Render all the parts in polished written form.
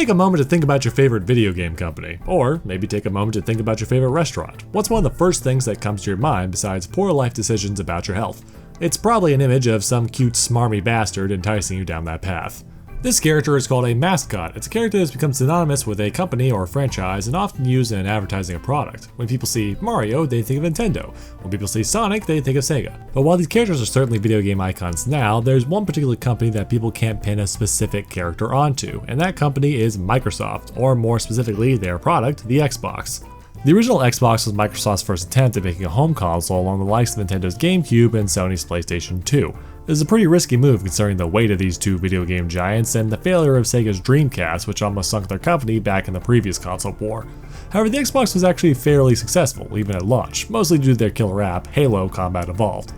Take a moment to think about your favorite video game company, or maybe take a moment to think about your favorite restaurant. What's one of the first things that comes to your mind besides poor life decisions about your health? It's probably an image of some cute smarmy bastard enticing you down that path. This character is called a mascot. It's a character that's become synonymous with a company or franchise and often used in advertising a product. When people see Mario, they think of Nintendo. When people see Sonic, they think of Sega. But while these characters are certainly video game icons now, there's one particular company that people can't pin a specific character onto, and that company is Microsoft, or more specifically, their product, the Xbox. The original Xbox was Microsoft's first attempt at making a home console along the likes of Nintendo's GameCube and Sony's PlayStation 2. This is a pretty risky move considering the weight of these two video game giants and the failure of Sega's Dreamcast, which almost sunk their company back in the previous console war. However, the Xbox was actually fairly successful, even at launch, mostly due to their killer app, Halo Combat Evolved.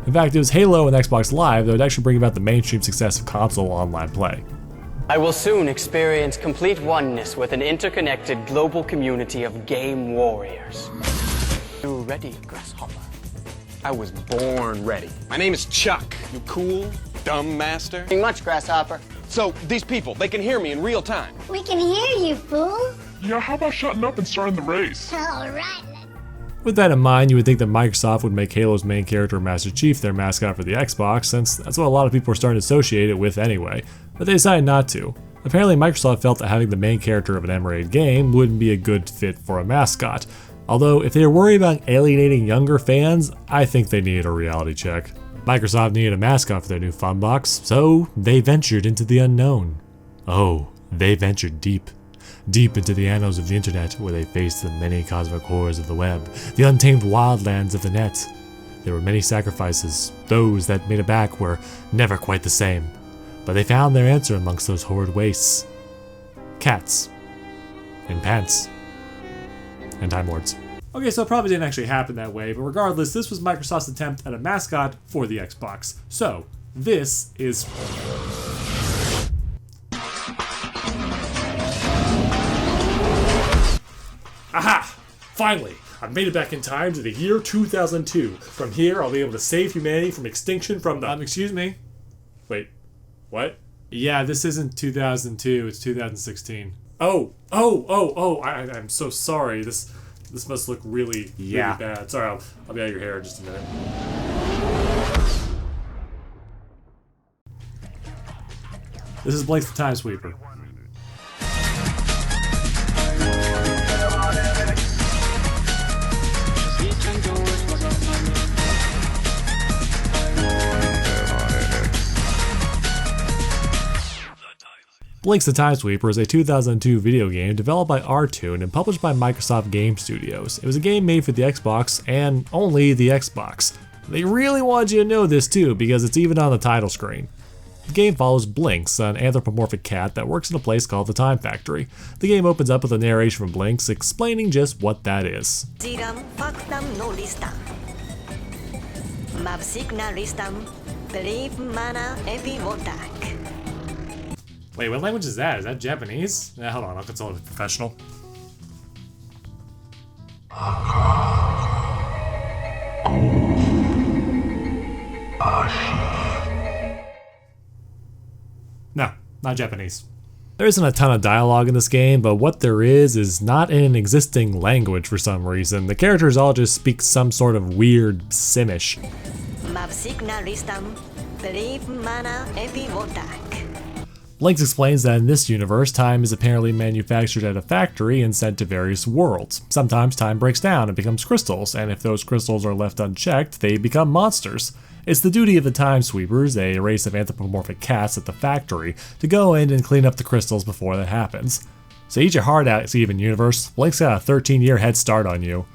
In fact, it was Halo and Xbox Live that would actually bring about the mainstream success of console online play. I will soon experience complete oneness with an interconnected global community of game warriors. You ready, Grasshopper? I was born ready. My name is Chuck. You cool, dumb master? Nothing much, Grasshopper. So, these people, they can hear me in real time. We can hear you, fool. Yeah, how about shutting up and starting the race? All right. With that in mind, you would think that Microsoft would make Halo's main character Master Chief their mascot for the Xbox, since that's what a lot of people are starting to associate it with anyway, but they decided not to. Apparently, Microsoft felt that having the main character of an M-rated game wouldn't be a good fit for a mascot. Although, if they were worried about alienating younger fans, I think they needed a reality check. Microsoft needed a mascot for their new fun box, so they ventured into the unknown. Oh, they ventured deep. Deep into the annals of the internet, where they faced the many cosmic horrors of the web, the untamed wildlands of the net. There were many sacrifices. Those that made it back were never quite the same. But they found their answer amongst those horrid wastes. Cats. In pants. And Time Lords. Okay, so it probably didn't actually happen that way, but regardless, this was Microsoft's attempt at a mascot for the Xbox. So, this is... Aha! Finally! I've made it back in time to the year 2002. From here, I'll be able to save humanity from extinction from the... excuse me? Wait, what? Yeah, this isn't 2002, it's 2016. I'm so sorry. This must look really bad. Sorry, I'll be out of your hair in just a minute. This is Blinx the Time Sweeper. Blinx the Time Sweeper is a 2002 video game developed by R-Tune and published by Microsoft Game Studios. It was a game made for the Xbox and only the Xbox. They really wanted you to know this too, because it's even on the title screen. The game follows Blinkx, an anthropomorphic cat that works in a place called the Time Factory. The game opens up with a narration from Blinkx explaining just what that is. Wait, what language is that? Is that Japanese? Hold on, I'll consult a professional. No, not Japanese. There isn't a ton of dialogue in this game, but what there is not in an existing language for some reason. The characters all just speak some sort of weird Simish. Blinkx explains that in this universe, time is apparently manufactured at a factory and sent to various worlds. Sometimes time breaks down and becomes crystals, and if those crystals are left unchecked, they become monsters. It's the duty of the Time Sweepers, a race of anthropomorphic cats at the factory, to go in and clean up the crystals before that happens. So eat your heart out, Steven Universe. Blinkx got a 13-year head start on you.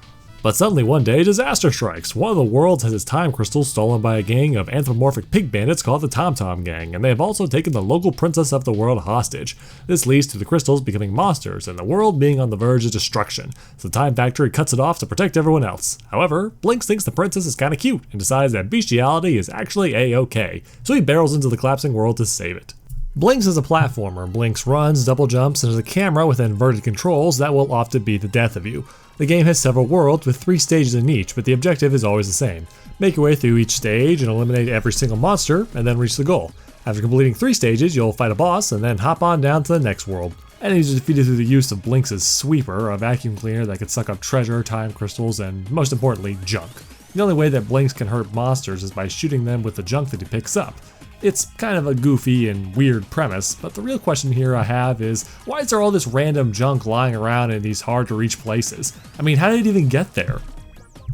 But suddenly one day, disaster strikes. One of the worlds has its time crystals stolen by a gang of anthropomorphic pig bandits called the Tom Tom Gang, and they have also taken the local princess of the world hostage. This leads to the crystals becoming monsters, and the world being on the verge of destruction, so the Time Factory cuts it off to protect everyone else. However, Blinkx thinks the princess is kinda cute, and decides that bestiality is actually a-okay, so he barrels into the collapsing world to save it. Blinkx is a platformer. Blinkx runs, double jumps, and has a camera with inverted controls that will often be the death of you. The game has several worlds with 3 stages in each, but the objective is always the same. Make your way through each stage and eliminate every single monster, and then reach the goal. After completing 3 stages, you'll fight a boss and then hop on down to the next world. Enemies are defeated through the use of Blinx's Sweeper, a vacuum cleaner that can suck up treasure, time crystals, and most importantly, junk. The only way that Blinkx can hurt monsters is by shooting them with the junk that he picks up. It's kind of a goofy and weird premise, but the real question here I have is, why is there all this random junk lying around in these hard to reach places? I mean, how did it even get there?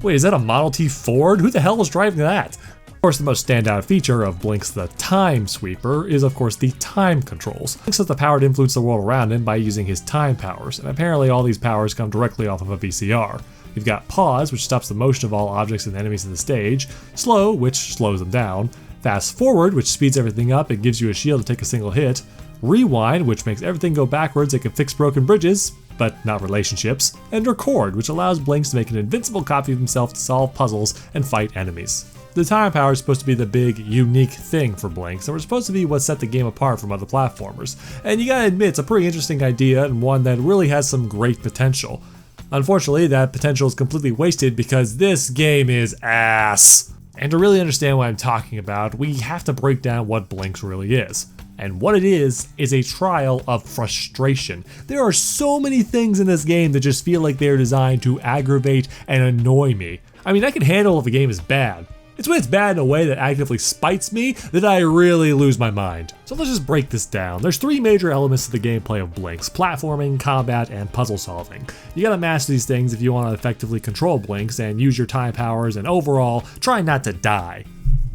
Wait, is that a Model T Ford? Who the hell is driving that? Of course, the most standout feature of Blinx the Time Sweeper is of course the time controls. Blinx has the power to influence the world around him by using his time powers, and apparently all these powers come directly off of a VCR. You've got Pause, which stops the motion of all objects and enemies in the stage, Slow, which slows them down, Fast Forward, which speeds everything up and gives you a shield to take a single hit, Rewind, which makes everything go backwards and can fix broken bridges, but not relationships, and Record, which allows Blinx to make an invincible copy of himself to solve puzzles and fight enemies. The time power is supposed to be the big, unique thing for Blinx, and we're supposed to be what set the game apart from other platformers. And you gotta admit, it's a pretty interesting idea and one that really has some great potential. Unfortunately, that potential is completely wasted because this game is ass. And to really understand what I'm talking about, we have to break down what Blinx really is. And what it is a trial of frustration. There are so many things in this game that just feel like they're designed to aggravate and annoy me. I mean, I can handle if a game is bad. It's when it's bad in a way that actively spites me that I really lose my mind. So let's just break this down. There's three major elements to the gameplay of Blinx: platforming, combat, and puzzle solving. You gotta master these things if you want to effectively control Blinx and use your time powers and overall try not to die.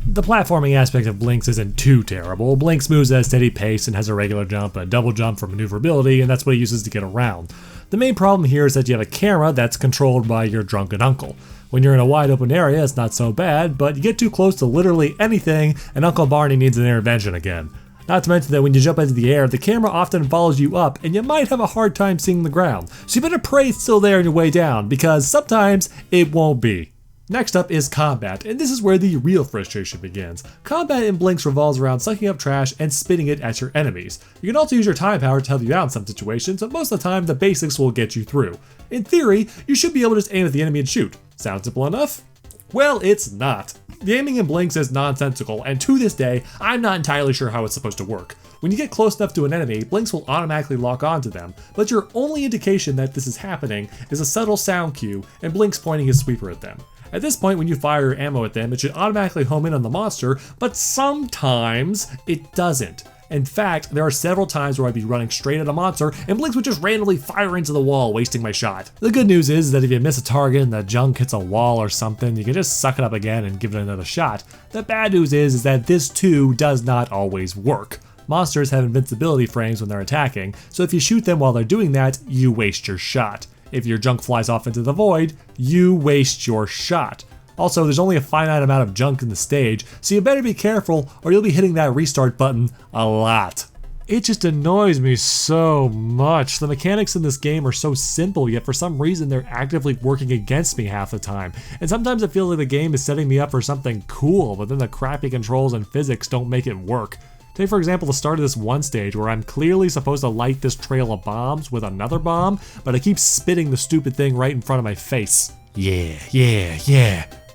The platforming aspect of Blinx isn't too terrible. Blinx moves at a steady pace and has a regular jump, a double jump for maneuverability, and that's what he uses to get around. The main problem here is that you have a camera that's controlled by your drunken uncle. When you're in a wide open area, it's not so bad, but you get too close to literally anything and Uncle Barney needs an intervention again. Not to mention that when you jump into the air, the camera often follows you up and you might have a hard time seeing the ground. So you better pray it's still there on your way down, because sometimes it won't be. Next up is combat, and this is where the real frustration begins. Combat in Blinx revolves around sucking up trash and spitting it at your enemies. You can also use your time power to help you out in some situations, but most of the time the basics will get you through. In theory, you should be able to just aim at the enemy and shoot. Sound simple enough? Well, it's not. The aiming in Blinx is nonsensical, and to this day, I'm not entirely sure how it's supposed to work. When you get close enough to an enemy, Blinx will automatically lock onto them, but your only indication that this is happening is a subtle sound cue and Blinx pointing his sweeper at them. At this point, when you fire your ammo at them, it should automatically home in on the monster, but sometimes it doesn't. In fact, there are several times where I'd be running straight at a monster and Blinx would just randomly fire into the wall, wasting my shot. The good news is that if you miss a target and the junk hits a wall or something, you can just suck it up again and give it another shot. The bad news is that this too does not always work. Monsters have invincibility frames when they're attacking, so if you shoot them while they're doing that, you waste your shot. If your junk flies off into the void, you waste your shot. Also, there's only a finite amount of junk in the stage, so you better be careful or you'll be hitting that restart button a lot. It just annoys me so much. The mechanics in this game are so simple, yet for some reason they're actively working against me half the time. And sometimes I feel like the game is setting me up for something cool, but then the crappy controls and physics don't make it work. Take for example the start of this one stage where I'm clearly supposed to light this trail of bombs with another bomb, but I keep spitting the stupid thing right in front of my face. Yeah.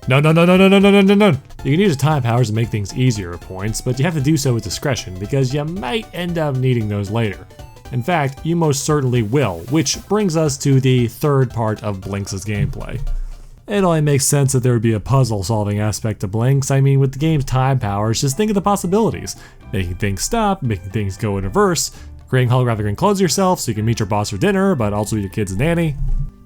No. You can use your time powers to make things easier at points, but you have to do so with discretion because you might end up needing those later. In fact, you most certainly will, which brings us to the third part of Blinx's gameplay. It only makes sense that there would be a puzzle solving aspect to Blinx. I mean, with the game's time powers, just think of the possibilities. Making things stop, making things go in reverse, creating holographic enclosures yourself so you can meet your boss for dinner, but also your kid's nanny.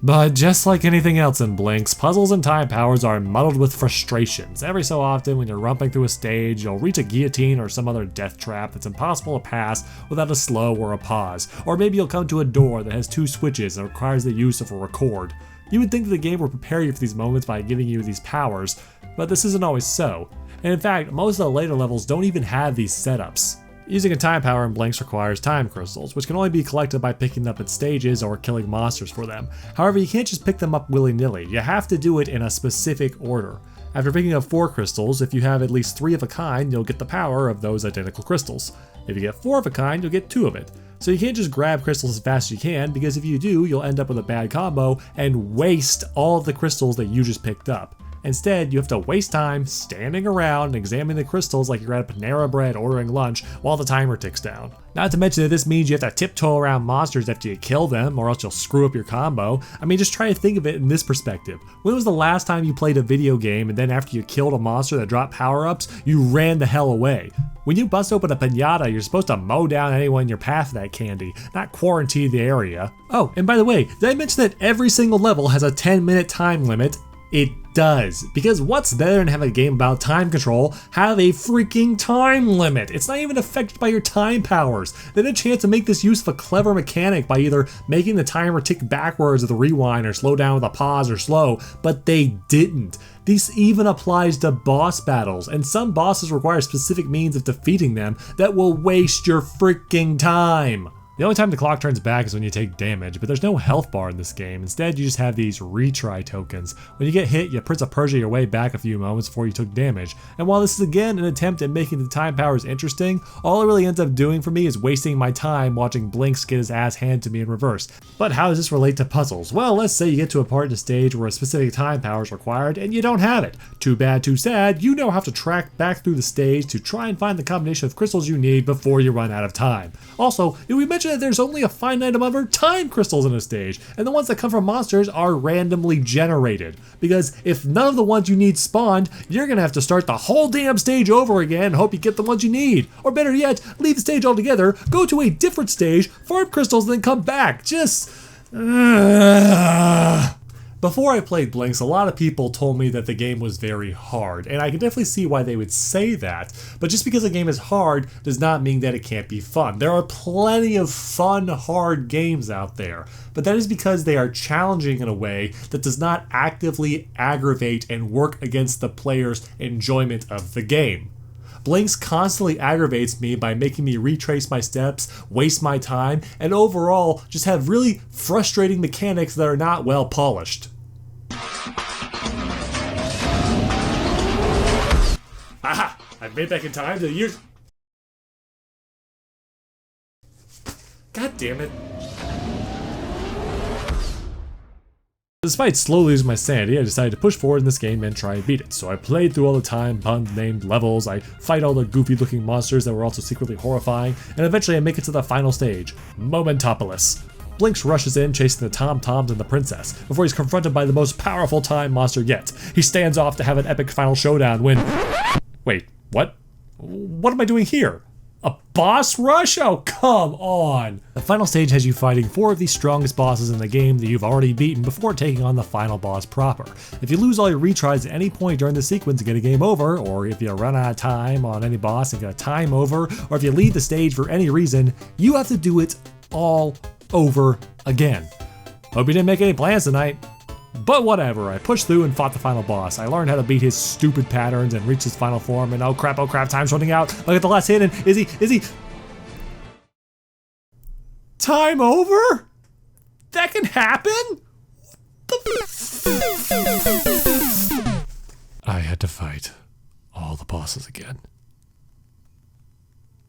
But just like anything else in Blinx, puzzles and time powers are muddled with frustrations. Every so often, when you're romping through a stage, you'll reach a guillotine or some other death trap that's impossible to pass without a slow or a pause. Or maybe you'll come to a door that has two switches and requires the use of a record. You would think that the game would prepare you for these moments by giving you these powers, but this isn't always so. And in fact, most of the later levels don't even have these setups. Using a time power in Blinx requires time crystals, which can only be collected by picking them up at stages or killing monsters for them. However, you can't just pick them up willy-nilly, you have to do it in a specific order. After picking up 4 crystals, if you have at least 3 of a kind, you'll get the power of those identical crystals. If you get 4 of a kind, you'll get 2 of it. So you can't just grab crystals as fast as you can, because if you do, you'll end up with a bad combo and waste all of the crystals that you just picked up. Instead, you have to waste time standing around and examining the crystals like you're at a Panera Bread ordering lunch while the timer ticks down. Not to mention that this means you have to tiptoe around monsters after you kill them, or else you'll screw up your combo. I mean, just try to think of it in this perspective. When was the last time you played a video game and then after you killed a monster that dropped power-ups, you ran the hell away? When you bust open a piñata, you're supposed to mow down anyone in your path for that candy, not quarantine the area. Oh, and by the way, did I mention that every single level has a 10-minute time limit? It does, because what's better than having a game about time control have a freaking time limit? It's not even affected by your time powers. They had a chance to make this use of a clever mechanic by either making the timer tick backwards with a rewind or slow down with a pause or slow, but they didn't. This even applies to boss battles, and some bosses require specific means of defeating them that will waste your freaking time. The only time the clock turns back is when you take damage, but there's no health bar in this game. Instead, you just have these retry tokens. When you get hit, you Prince of Persia your way back a few moments before you took damage. And while this is again an attempt at making the time powers interesting, all it really ends up doing for me is wasting my time watching Blinkx get his ass handed to me in reverse. But how does this relate to puzzles? Well, let's say you get to a part of the stage where a specific time power is required and you don't have it. Too bad, too sad, you now have to track back through the stage to try and find the combination of crystals you need before you run out of time. Also, did we mention that there's only a finite amount of time crystals in a stage, and the ones that come from monsters are randomly generated? Because if none of the ones you need spawned, you're gonna have to start the whole damn stage over again and hope you get the ones you need. Or better yet, leave the stage altogether, go to a different stage, farm crystals, and then come back. Just... Before I played Blinkx, a lot of people told me that the game was very hard, and I can definitely see why they would say that, but just because a game is hard does not mean that it can't be fun. There are plenty of fun, hard games out there, but that is because they are challenging in a way that does not actively aggravate and work against the player's enjoyment of the game. Blinkx constantly aggravates me by making me retrace my steps, waste my time, and overall just have really frustrating mechanics that are not well polished. Aha! I've made back in time to the years. God damn it. Despite slowly losing my sanity, I decided to push forward in this game and try and beat it. So I played through all the time pun-named levels, I fight all the goofy-looking monsters that were also secretly horrifying, and eventually I make it to the final stage, Momentopolis. Blinkx rushes in chasing the Tom-Toms and the princess, before he's confronted by the most powerful time monster yet. He stands off to have an epic final showdown when... Wait, what? What am I doing here? A boss rush? Oh, come on! The final stage has you fighting 4 of the strongest bosses in the game that you've already beaten before taking on the final boss proper. If you lose all your retries at any point during the sequence and get a game over, or if you run out of time on any boss and get a time over, or if you leave the stage for any reason, you have to do it all over again. Hope you didn't make any plans tonight. But whatever, I pushed through and fought the final boss. I learned how to beat his stupid patterns and reach his final form, and oh crap, time's running out. Look at the last hit, and is he... Time over? That can happen? I had to fight all the bosses again.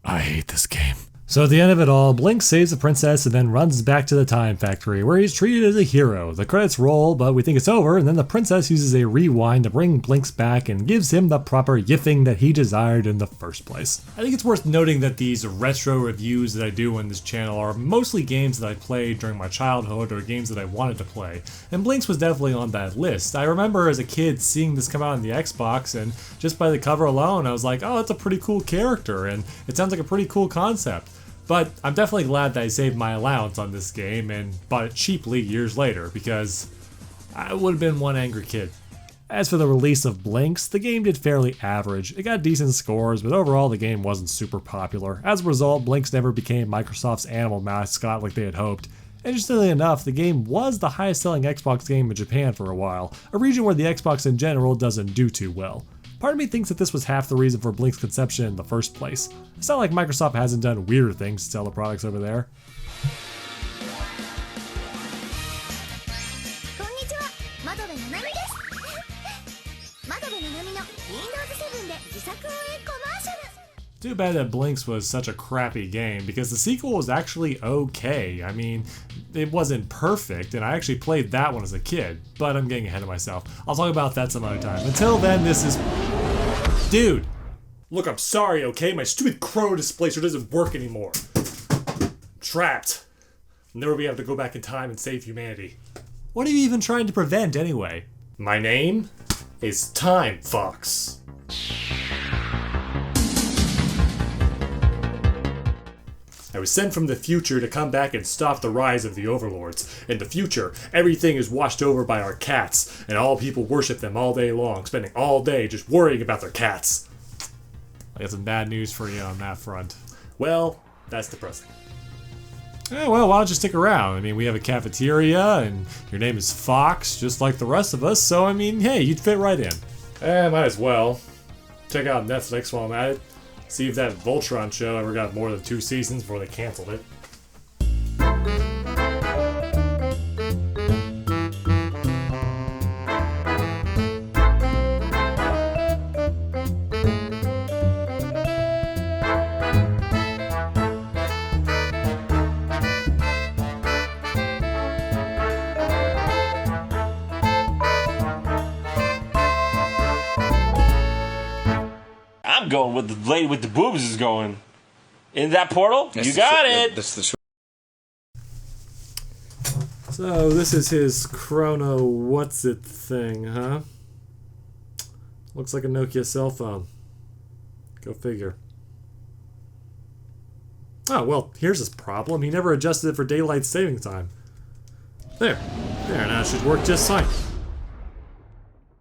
I hate this game. So at the end of it all, Blinkx saves the princess and then runs back to the time factory where he's treated as a hero. The credits roll, but we think it's over, and then the princess uses a rewind to bring Blinkx back and gives him the proper yiffing that he desired in the first place. I think it's worth noting that these retro reviews that I do on this channel are mostly games that I played during my childhood or games that I wanted to play, and Blinkx was definitely on that list. I remember as a kid seeing this come out on the Xbox, and just by the cover alone I was like, oh, that's a pretty cool character, and it sounds like a pretty cool concept. But I'm definitely glad that I saved my allowance on this game and bought it cheaply years later, because I would have been one angry kid. As for the release of Blinkx, the game did fairly average. It got decent scores, but overall the game wasn't super popular. As a result, Blinkx never became Microsoft's animal mascot like they had hoped. Interestingly enough, the game was the highest selling Xbox game in Japan for a while, a region where the Xbox in general doesn't do too well. Part of me thinks that this was half the reason for Blinkx's conception in the first place. It's not like Microsoft hasn't done weirder things to sell the products over there. Too bad that Blinx was such a crappy game, because the sequel was actually okay. I mean, it wasn't perfect, and I actually played that one as a kid, but I'm getting ahead of myself. I'll talk about that some other time. Until then, this is... Dude! Look, I'm sorry, okay? My stupid chrono displacer doesn't work anymore. I'm trapped. Never be able to go back in time and save humanity. What are you even trying to prevent, anyway? My name is Time Fox. I was sent from the future to come back and stop the rise of the overlords. In the future, everything is washed over by our cats, and all people worship them all day long, spending all day just worrying about their cats. I got some bad news for you on that front. Well, that's depressing. Well, why don't you stick around? I mean, we have a cafeteria, and your name is Fox, just like the rest of us, so I mean, hey, you'd fit right in. Might as well. Check out Netflix while I'm at it. See if that Voltron show ever got more than 2 seasons before they canceled it. I'm going with the lady with the boobs is going. In that portal? You got it! So, this is his chrono what's-it thing, huh? Looks like a Nokia cell phone. Go figure. Oh, well, here's his problem. He never adjusted it for daylight saving time. There, now it should work just fine.